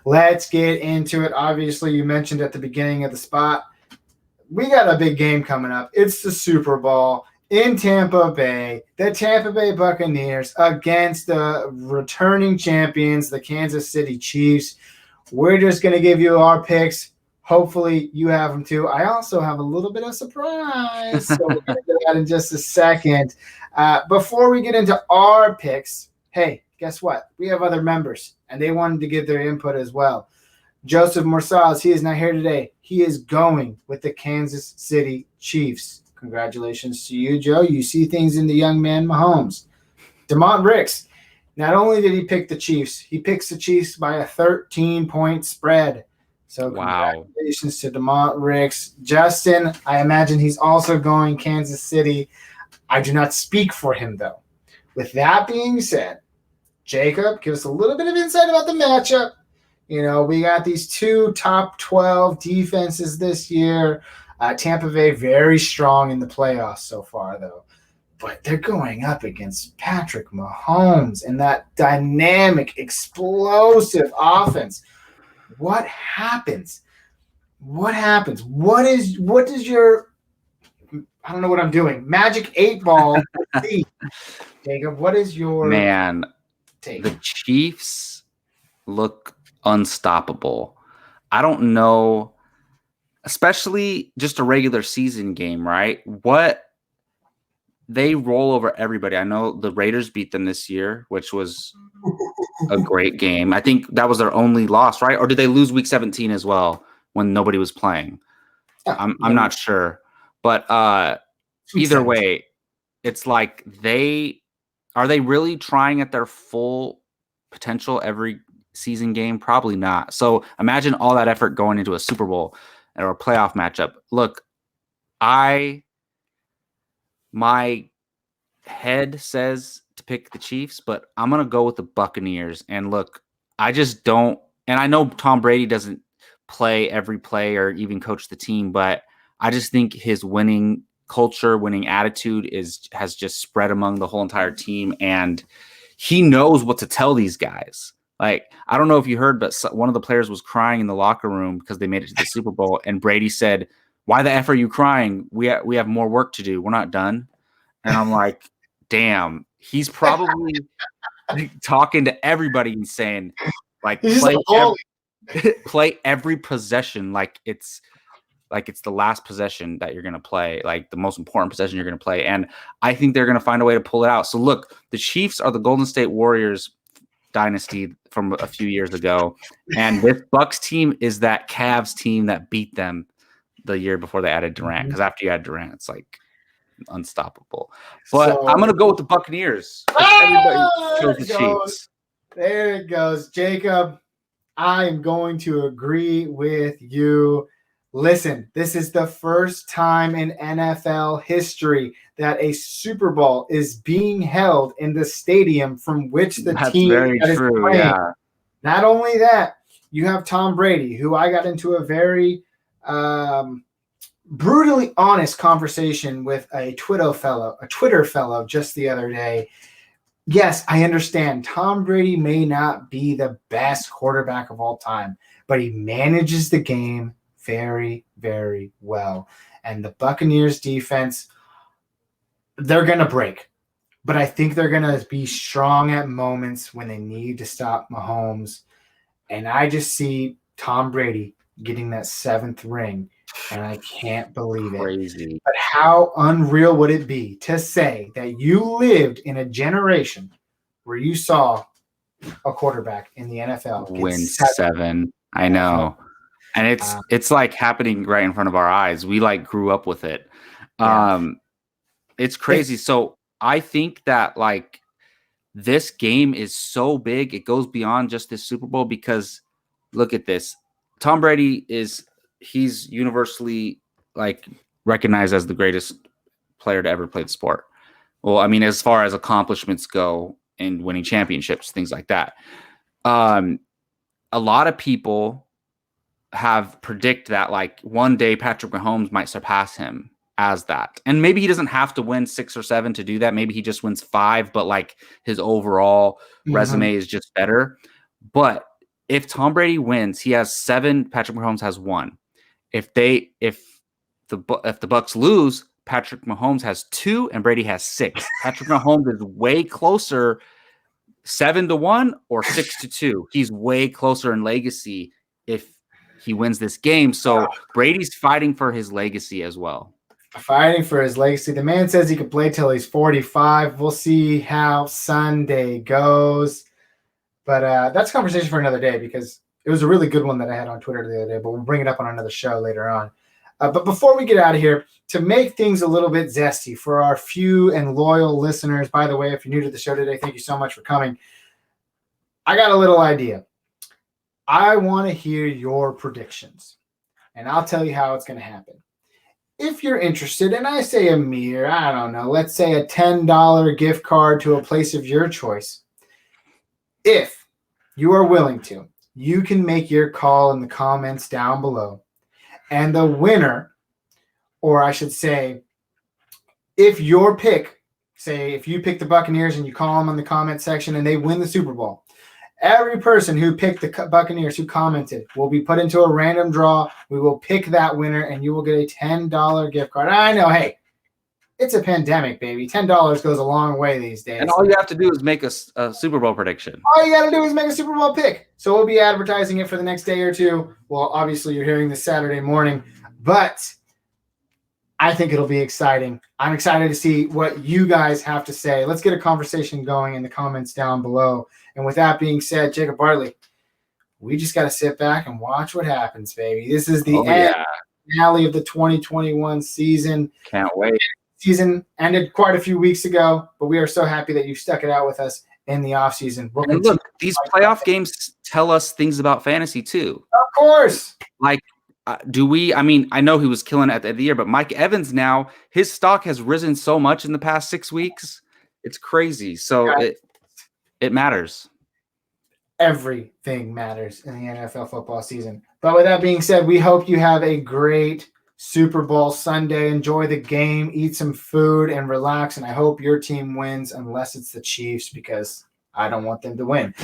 Let's get into it. Obviously, you mentioned at the beginning of the spot, we got a big game coming up. It's the Super Bowl in Tampa Bay. The Tampa Bay Buccaneers against the returning champions, the Kansas City Chiefs. We're just going to give you our picks. Hopefully, you have them too. I also have a little bit of surprise. So we're going to do that in just a second. Before we get into our picks, hey, guess what? We have other members, and they wanted to give their input as well. Joseph Morsales, he is not here today. He is going with the Kansas City Chiefs. Congratulations to you, Joe. You see things in the young man Mahomes. DeMont Ricks, not only did he pick the Chiefs, he picks the Chiefs by a 13-point spread. So congratulations to DeMont Ricks. Justin, I imagine he's also going Kansas City. I do not speak for him, though. With that being said, Jacob, give us a little bit of insight about the matchup. You know, we got these two top 12 defenses this year. Tampa Bay very strong in the playoffs so far, though. But they're going up against Patrick Mahomes and that dynamic, explosive offense. What happens? What happens? What does your – I don't know what I'm doing. Magic 8 ball see? Jacob, what is your take? The Chiefs look unstoppable. I don't know, especially just a regular season game, right? They roll over everybody. I know the Raiders beat them this year, which was a great game. I think that was their only loss, right? Or did they lose week 17 as well when nobody was playing? I'm not sure. But either way, it's like are they really trying at their full potential every season game? Probably not. So imagine all that effort going into a Super Bowl or a playoff matchup. Look, my head says to pick the Chiefs, but I'm going to go with the Buccaneers. And look, I just don't, and I know Tom Brady doesn't play every play or even coach the team, but I just think his winning culture, winning attitude has just spread among the whole entire team. And he knows what to tell these guys. Like, I don't know if you heard, but one of the players was crying in the locker room because they made it to the Super Bowl. And Brady said, "Why the F are you crying? We have more work to do. We're not done." And I'm like, damn, he's probably talking to everybody and saying, like, play every possession like it's the last possession that you're going to play, like the most important possession you're going to play. And I think they're going to find a way to pull it out. So look, the Chiefs are the Golden State Warriors dynasty from a few years ago. And this Bucks team is that Cavs team that beat them the year before they added Durant. Because after you add Durant, it's like unstoppable. But I'm going to go with the Buccaneers. Everybody chose the Chiefs. There it goes. Jacob, I am going to agree with you. Listen, this is the first time in NFL history that a Super Bowl is being held in the stadium from which the team is playing. Yeah. Not only that, you have Tom Brady, who I got into a very brutally honest conversation with a Twitter fellow just the other day. Yes, I understand Tom Brady may not be the best quarterback of all time, but he manages the game very, very well. And the Buccaneers defense, they're going to break. But I think they're going to be strong at moments when they need to stop Mahomes. And I just see Tom Brady getting that 7th ring, and I can't believe it. Crazy. But how unreal would it be to say that you lived in a generation where you saw a quarterback in the NFL win 7? I know. And it's like happening right in front of our eyes. We like grew up with it. It's crazy. So I think that like this game is so big. It goes beyond just this Super Bowl because look at this. Tom Brady he's universally like recognized as the greatest player to ever play the sport. Well, I mean, as far as accomplishments go and winning championships, things like that. A lot of people have predict that like one day Patrick Mahomes might surpass him as that. And maybe he doesn't have to win 6 or 7 to do that. Maybe he just wins 5, but like his overall resume is just better. But if Tom Brady wins, he has 7. Patrick Mahomes has 1. If the Bucs lose, Patrick Mahomes has 2 and Brady has 6. Patrick Mahomes is way closer, 7-1 or 6-2. He's way closer in legacy if he wins this game. So Brady's fighting for his legacy as well. Fighting for his legacy. The man says he could play till he's 45. We'll see how Sunday goes. But that's a conversation for another day because it was a really good one that I had on Twitter the other day, but we'll bring it up on another show later on. But before we get out of here, to make things a little bit zesty for our few and loyal listeners, by the way, if you're new to the show today, thank you so much for coming. I got a little idea. I want to hear your predictions, and I'll tell you how it's going to happen. If you're interested, and I say a mere, I don't know, let's say a $10 gift card to a place of your choice. If you are willing to, you can make your call in the comments down below. And the winner, or I should say, if your pick, say if you pick the Buccaneers and you call them on the comment section and they win the Super Bowl, every person who picked the Buccaneers who commented will be put into a random draw. We will pick that winner and you will get a $10 gift card. I know, hey, it's a pandemic, baby. $10 goes a long way these days. And all you have to do is make a Super Bowl prediction. All you got to do is make a Super Bowl pick. So we'll be advertising it for the next day or two. Well, obviously, you're hearing this Saturday morning, but I think it'll be exciting. I'm excited to see what you guys have to say. Let's get a conversation going in the comments down below. And with that being said, Jacob Bartley, we just got to sit back and watch what happens, baby. This is the finale of the 2021 season. Can't wait. Season ended quite a few weeks ago, but we are so happy that you stuck it out with us in the offseason. And look, these playoff games tell us things about fantasy too. Of course. Like, I know he was killing it at the end of the year, but Mike Evans now, his stock has risen so much in the past 6 weeks. It's crazy. So it matters. Everything matters in the NFL football season. But with that being said, we hope you have a great Super Bowl Sunday. Enjoy the game, eat some food, and relax. And I hope your team wins unless it's the Chiefs because I don't want them to win.